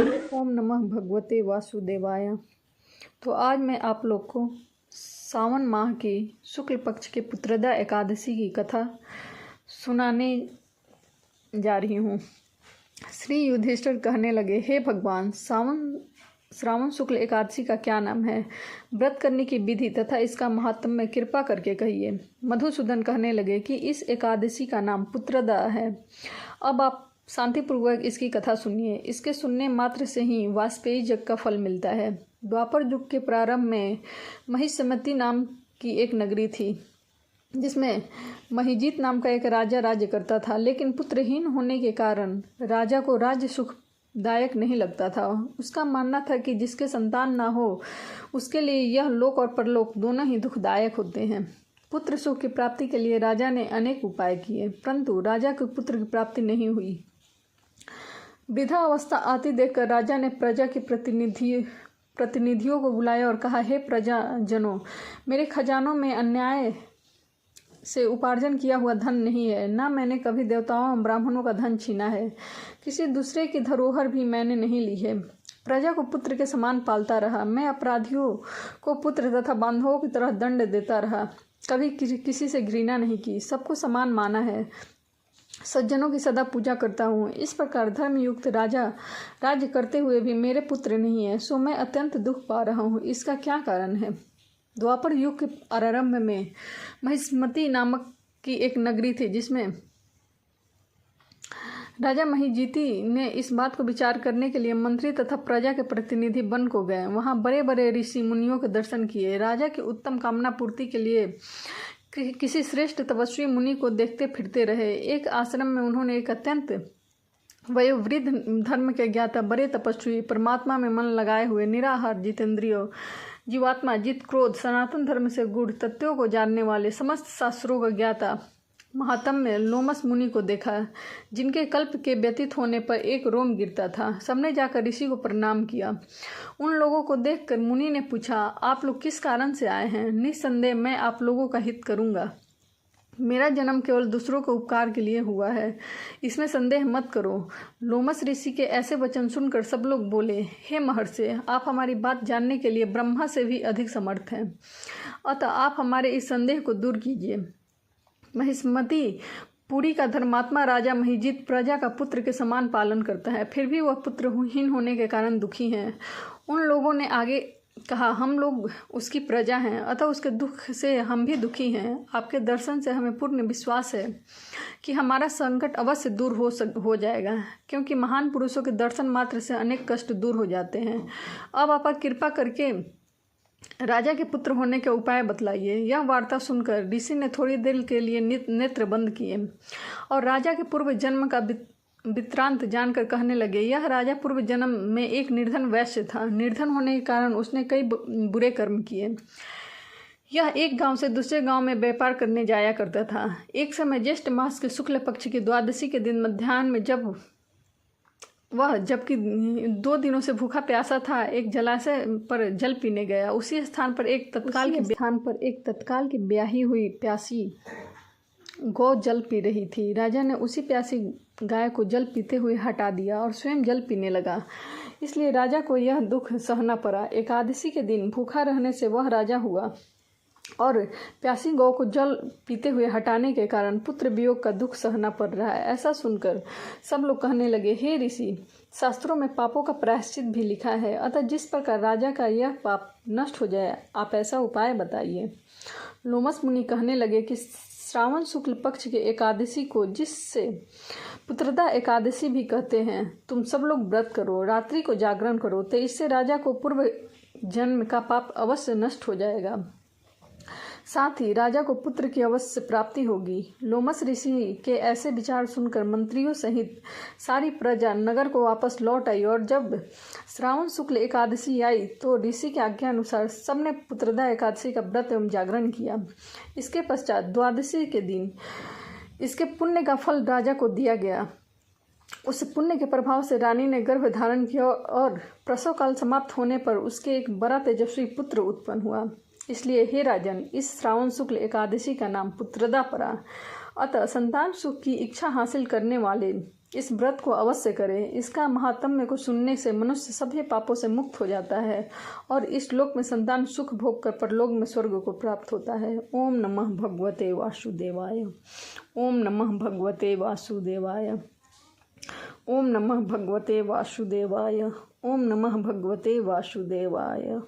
ओम नमः भगवते वासुदेवाय। तो आज मैं आप लोग को सावन माह की शुक्ल पक्ष के पुत्रदा एकादशी की कथा सुनाने जा रही हूँ। श्री युधिष्ठिर कहने लगे, हे भगवान, श्रावण शुक्ल एकादशी का क्या नाम है? व्रत करने की विधि तथा इसका महात्म्य कृपा करके कहिए। मधुसूदन कहने लगे कि इस एकादशी का नाम पुत्रदा है। अब आप शांतिपूर्वक इसकी कथा सुनिए। इसके सुनने मात्र से ही वाजपेयी यज्ञ का फल मिलता है। द्वापर युग के प्रारंभ में महिष्मती नाम की एक नगरी थी, जिसमें महिजीत नाम का एक राजा राज्य करता था। लेकिन पुत्रहीन होने के कारण राजा को राज्य सुखदायक नहीं लगता था। उसका मानना था कि जिसके संतान ना हो उसके लिए यह लोक और परलोक दोनों ही दुखदायक होते हैं। पुत्र सुख की प्राप्ति के लिए राजा ने अनेक उपाय किए, परंतु राजा को पुत्र की प्राप्ति नहीं हुई। वृद्धा अवस्था आती देखकर राजा ने प्रजा के प्रतिनिधियों को बुलाया और कहा, हे प्रजाजनों, मेरे खजानों में अन्याय से उपार्जन किया हुआ धन नहीं है, ना मैंने कभी देवताओं और ब्राह्मणों का धन छीना है। किसी दूसरे की धरोहर भी मैंने नहीं ली है। प्रजा को पुत्र के समान पालता रहा। मैं अपराधियों को पुत्र तथा बांधवों की तरह दंड देता रहा। कभी किसी से घृणा नहीं की, सबको समान माना है। सज्जनों की सदा पूजा करता हूँ। इस प्रकार धर्मयुक्त राजा राज्य करते हुए भी मेरे पुत्र नहीं है, सो मैं अत्यंत दुख पा रहा हूँ। इसका क्या कारण है? द्वापर युग के आरंभ में महिष्मती नामक की एक नगरी थी, जिसमें राजा महिजीती ने इस बात को विचार करने के लिए मंत्री तथा प्रजा के प्रतिनिधि वन को गए। वहाँ बड़े बड़े ऋषि मुनियों के दर्शन किए। राजा की उत्तम कामना पूर्ति के लिए किसी श्रेष्ठ तपस्वी मुनि को देखते फिरते रहे। एक आश्रम में उन्होंने एक अत्यंत वयोवृद्ध धर्म के ज्ञाता बड़े तपस्वी, परमात्मा में मन लगाए हुए, निराहार, जितेंद्रिय, जीवात्मा, जित क्रोध, सनातन धर्म से गूढ़ तत्वों को जानने वाले, समस्त शास्त्रों का ज्ञाता महात्म्य लोमस मुनि को देखा, जिनके कल्प के व्यतीत होने पर एक रोम गिरता था। सबने जाकर ऋषि को प्रणाम किया। उन लोगों को देखकर मुनि ने पूछा, आप लोग किस कारण से आए हैं? निस्संदेह मैं आप लोगों का हित करूंगा। मेरा जन्म केवल दूसरों के उपकार के लिए हुआ है, इसमें संदेह मत करो। लोमस ऋषि के ऐसे वचन सुनकर सब लोग बोले, हे महर्षि, आप हमारी बात जानने के लिए ब्रह्मा से भी अधिक समर्थ हैं, अतः आप हमारे इस संदेह को दूर कीजिए। महिष्मती पुरी का धर्मात्मा राजा महिजीत प्रजा का पुत्र के समान पालन करता है, फिर भी वह पुत्रहीन होने के कारण दुखी हैं। उन लोगों ने आगे कहा, हम लोग उसकी प्रजा हैं, अतः उसके दुख से हम भी दुखी हैं। आपके दर्शन से हमें पूर्ण विश्वास है कि हमारा संकट अवश्य दूर हो जाएगा, क्योंकि महान पुरुषों के दर्शन मात्र से अनेक कष्ट दूर हो जाते हैं। अब आप कृपा करके राजा के पुत्र होने के उपाय बतलाइए। यह वार्ता सुनकर ऋषि ने थोड़ी देर के लिए नेत्र बंद किए और राजा के पूर्व जन्म का वृत्तांत जानकर कहने लगे, यह राजा पूर्व जन्म में एक निर्धन वैश्य था। निर्धन होने के कारण उसने कई बुरे कर्म किए। यह एक गांव से दूसरे गांव में व्यापार करने जाया करता था। एक समय ज्येष्ठ मास के शुक्ल पक्ष की द्वादशी के दिन मध्याह्न में जबकि 2 दिनों से भूखा प्यासा था, एक जलाशय पर जल पीने गया। उसी स्थान पर एक तत्काल की ब्याही हुई प्यासी गौ जल पी रही थी। राजा ने उसी प्यासी गाय को जल पीते हुए हटा दिया और स्वयं जल पीने लगा। इसलिए राजा को यह दुख सहना पड़ा। एकादशी के दिन भूखा रहने से वह राजा हुआ और प्यासी गौ को जल पीते हुए हटाने के कारण पुत्र वियोग का दुख सहना पड़ रहा है। ऐसा सुनकर सब लोग कहने लगे, हे ऋषि, शास्त्रों में पापों का प्रायश्चित भी लिखा है, अतः जिस प्रकार राजा का यह पाप नष्ट हो जाए, आप ऐसा उपाय बताइए। लोमस मुनि कहने लगे कि श्रावण शुक्ल पक्ष के एकादशी को, जिससे पुत्रदा एकादशी भी कहते हैं, तुम सब लोग व्रत करो, रात्रि को जागरण करो, तो इससे राजा को पूर्व जन्म का पाप अवश्य नष्ट हो जाएगा, साथ ही राजा को पुत्र की अवश्य प्राप्ति होगी। लोमस ऋषि के ऐसे विचार सुनकर मंत्रियों सहित सारी प्रजा नगर को वापस लौट आई और जब श्रावण शुक्ल एकादशी आई तो ऋषि के आज्ञा अनुसार सबने पुत्रदा एकादशी का व्रत एवं जागरण किया। इसके पश्चात द्वादशी के दिन इसके पुण्य का फल राजा को दिया गया। उस पुण्य के प्रभाव से रानी ने गर्भ धारण किया और प्रसव काल समाप्त होने पर उसके एक बड़ा तेजस्वी पुत्र उत्पन्न हुआ। इसलिए हे राजन, इस श्रावण शुक्ल एकादशी का नाम पुत्रदा पड़ा। अतः संतान सुख की इच्छा हासिल करने वाले इस व्रत को अवश्य करें। इसका महात्म्य को सुनने से मनुष्य सभी पापों से मुक्त हो जाता है और इस लोक में संतान सुख भोग कर परलोक में स्वर्ग को प्राप्त होता है। ओम नमः भगवते वासुदेवाय। ओम नमः भगवते वासुदेवाय। ओम नमः भगवते वासुदेवाय। ओम नमः भगवते वासुदेवाय।